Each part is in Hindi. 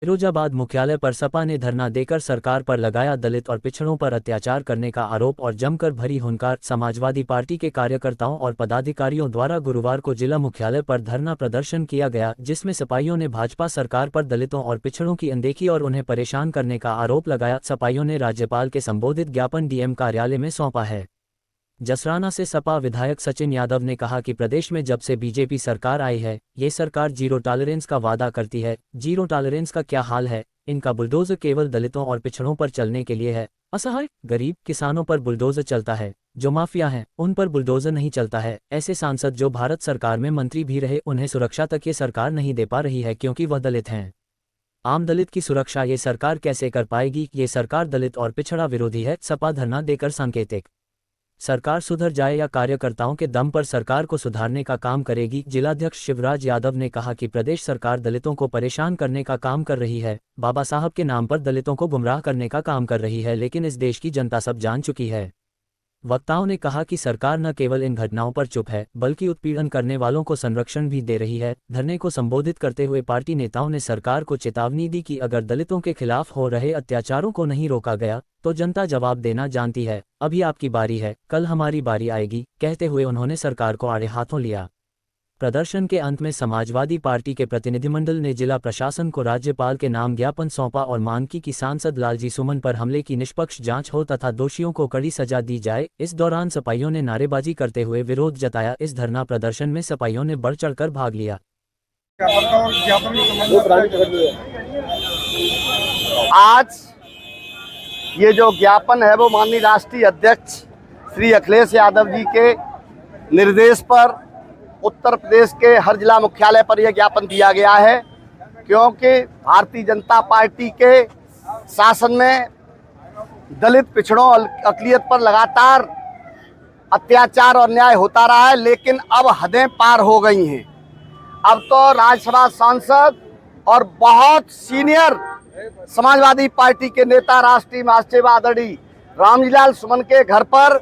फिरोजाबाद मुख्यालय पर सपा ने धरना देकर सरकार पर लगाया दलित और पिछड़ों पर अत्याचार करने का आरोप और जमकर भरी हुंकार। समाजवादी पार्टी के कार्यकर्ताओं और पदाधिकारियों द्वारा गुरुवार को जिला मुख्यालय पर धरना प्रदर्शन किया गया, जिसमें सिपाहियों ने भाजपा सरकार पर दलितों और पिछड़ों की अनदेखी और उन्हें परेशान करने का आरोप लगाया। सिपाहियों ने राज्यपाल के संबोधित ज्ञापन डीएम कार्यालय में सौंपा है। जसराना से सपा विधायक सचिन यादव ने कहा कि प्रदेश में जब से बीजेपी सरकार आई है, ये सरकार जीरो टॉलरेंस का वादा करती है। जीरो टॉलरेंस का क्या हाल है? इनका बुलडोजर केवल दलितों और पिछड़ों पर चलने के लिए है। असहाय गरीब किसानों पर बुलडोजर चलता है, जो माफिया हैं उन पर बुलडोजर नहीं चलता है। ऐसे सांसद जो भारत सरकार में मंत्री भी रहे, उन्हें सुरक्षा तक ये सरकार नहीं दे पा रही है क्योंकि वह दलित हैं। आम दलित की सुरक्षा ये सरकार कैसे कर पाएगी? ये सरकार दलित और पिछड़ा विरोधी है। सपा धरना देकर सांकेतिक सरकार सुधर जाए या कार्यकर्ताओं के दम पर सरकार को सुधारने का काम करेगी। जिलाध्यक्ष शिवराज यादव ने कहा कि प्रदेश सरकार दलितों को परेशान करने का काम कर रही है, बाबा साहब के नाम पर दलितों को गुमराह करने का काम कर रही है, लेकिन इस देश की जनता सब जान चुकी है। वक्ताओं ने कहा कि सरकार न केवल इन घटनाओं पर चुप है, बल्कि उत्पीड़न करने वालों को संरक्षण भी दे रही है। धरने को संबोधित करते हुए पार्टी नेताओं ने सरकार को चेतावनी दी कि अगर दलितों के खिलाफ हो रहे अत्याचारों को नहीं रोका गया तो जनता जवाब देना जानती है। अभी आपकी बारी है, कल हमारी बारी आएगी, कहते हुए उन्होंने सरकार को आड़े हाथों लिया। प्रदर्शन के अंत में समाजवादी पार्टी के प्रतिनिधिमंडल ने जिला प्रशासन को राज्यपाल के नाम ज्ञापन सौंपा और मांग की कि सांसद लालजी सुमन पर हमले की निष्पक्ष जांच हो तथा दोषियों को कड़ी सजा दी जाए। इस दौरान सिपाहियों ने नारेबाजी करते हुए विरोध जताया। इस धरना प्रदर्शन में सिपाहियों ने बढ़ चढ़कर भाग लिया। आज ये जो ज्ञापन है वो माननीय राष्ट्रीय अध्यक्ष श्री अखिलेश यादव जी के निर्देश पर उत्तर प्रदेश के हर जिला मुख्यालय पर यह ज्ञापन दिया गया है, क्योंकि भारतीय जनता पार्टी के शासन में दलित पिछड़ों और अक़लियत पर लगातार अत्याचार और अन्याय होता रहा है, लेकिन अब हदें पार हो गई हैं। अब तो राज्यसभा सांसद और बहुत सीनियर समाजवादी पार्टी के नेता राष्ट्रीय महासचिव आदरणीय रामजी सुमन के घर पर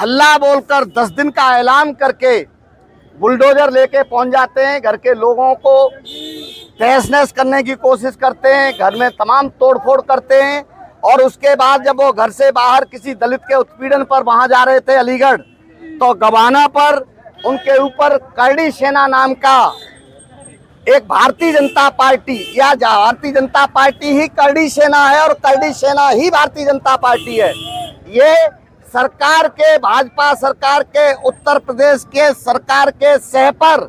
हल्ला बोलकर 10 दिन का ऐलान करके बुलडोजर लेके पहुंच जाते हैं। घर के लोगों को तहस नहस करने की कोशिश करते हैं, घर में तमाम तोड़फोड़ करते हैं। और उसके बाद जब वो घर से बाहर किसी दलित के उत्पीड़न पर वहां जा रहे थे अलीगढ़, तो गवाना पर उनके ऊपर करड़ी सेना नाम का एक भारतीय जनता पार्टी या भारतीय जनता पार्टी ही करड़ी सेना है और करड़ी सेना ही भारतीय जनता पार्टी है। ये सरकार के भाजपा सरकार के उत्तर प्रदेश के सरकार के सह पर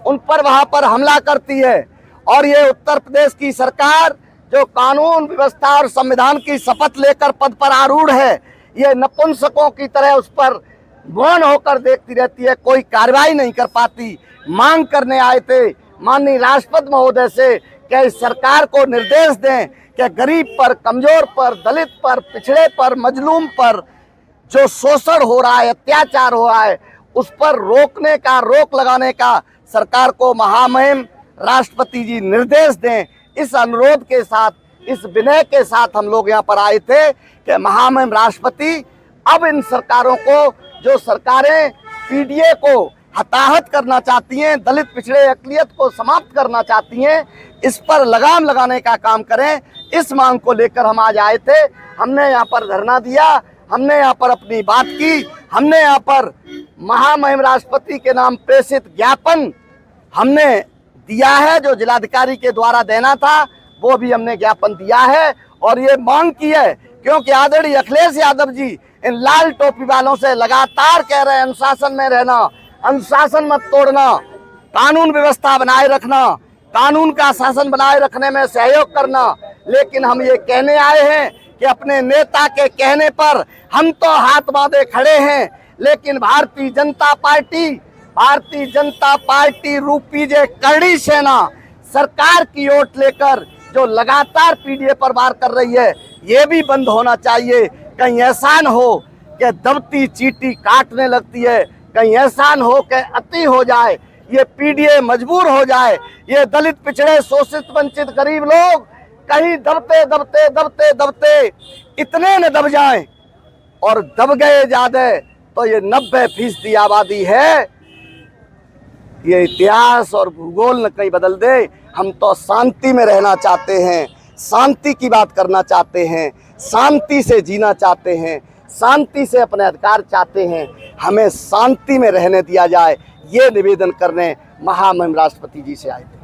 उन पर वहां पर हमला करती है। और ये उत्तर प्रदेश की सरकार जो कानून व्यवस्था और संविधान की शपथ लेकर पद पर आरूढ़ है, ये नपुंसकों की तरह उस पर मौन होकर देखती रहती है, कोई कार्रवाई नहीं कर पाती। मांग करने आए थे माननीय राष्ट्रपति महोदय से कि इस सरकार को निर्देश दें कि गरीब पर, कमजोर पर, दलित पर, पिछड़े पर, मजलूम पर जो शोषण हो रहा है, अत्याचार हो रहा है, उस पर रोक लगाने का सरकार को महामहिम राष्ट्रपति जी निर्देश दें। इस अनुरोध के साथ, इस विनय के साथ हम लोग यहाँ पर आए थे कि महामहिम राष्ट्रपति अब इन सरकारों को, जो सरकारें पीडीए को हताहत करना चाहती हैं, दलित पिछड़े अक़लियत को समाप्त करना चाहती हैं, इस पर लगाम लगाने का काम करें। इस मांग को लेकर हम आज आए थे। हमने यहाँ पर धरना दिया, हमने यहाँ पर अपनी बात की, हमने यहाँ पर महामहिम राष्ट्रपति के नाम प्रेषित ज्ञापन हमने दिया है, जो जिलाधिकारी के द्वारा देना था वो भी हमने ज्ञापन दिया है। और ये मांग की है क्योंकि आदरणीय अखिलेश यादव जी इन लाल टोपी वालों से लगातार कह रहे हैं अनुशासन में रहना, अनुशासन मत तोड़ना, कानून व्यवस्था बनाए रखना, कानून का शासन बनाए रखने में सहयोग करना। लेकिन हम ये कहने आए हैं कि अपने नेता के कहने पर हम तो हाथ बांधे खड़े हैं, लेकिन भारतीय जनता पार्टी रूपी जे करड़ी सेना सरकार की ओट लेकर जो लगातार पीडीए पर वार कर रही है, ये भी बंद होना चाहिए। कहीं ऐसा न हो कि दबती चींटी काटने लगती है, कहीं ऐसा न हो कि अति हो जाए, ये पीडीए मजबूर हो जाए, ये दलित पिछड़े शोषित वंचित गरीब लोग कहीं दबते दबते दबते दबते इतने न दब जाएं और दब गए ज्यादा तो ये 90% आबादी है। ये इतिहास और भूगोल न कहीं बदल दे। हम तो शांति में रहना चाहते हैं, शांति की बात करना चाहते हैं, शांति से जीना चाहते हैं, शांति से अपने अधिकार चाहते हैं। हमें शांति में रहने दिया जाए, ये निवेदन करने महामहिम राष्ट्रपति जी से आए थे।